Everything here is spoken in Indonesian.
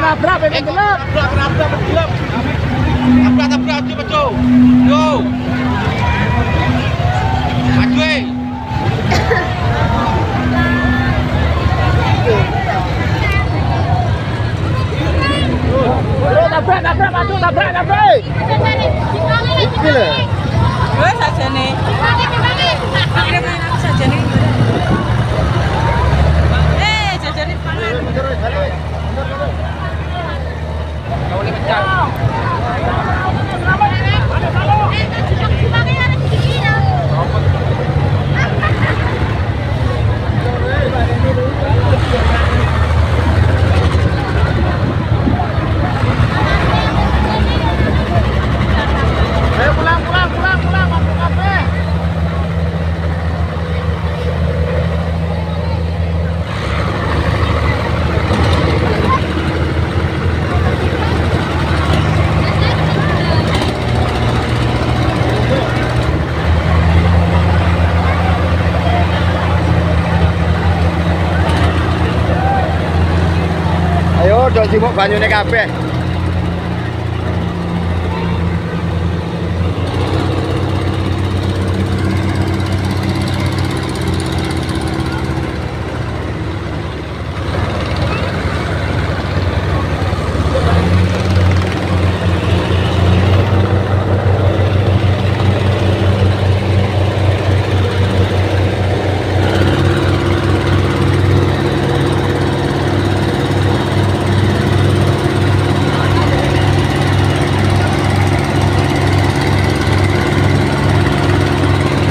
Tabrak memang gelap. Tabrak gelap. Tabrak maju. Yo. Maju. Tabrak maju, tabrak. Gila. Wes sajane. Akhirnya main aku sajane. Jajane pangan. Kau boleh kencang. Ayo pulang, masuk kafe. Ayo, dok sibuk banyune kabeh.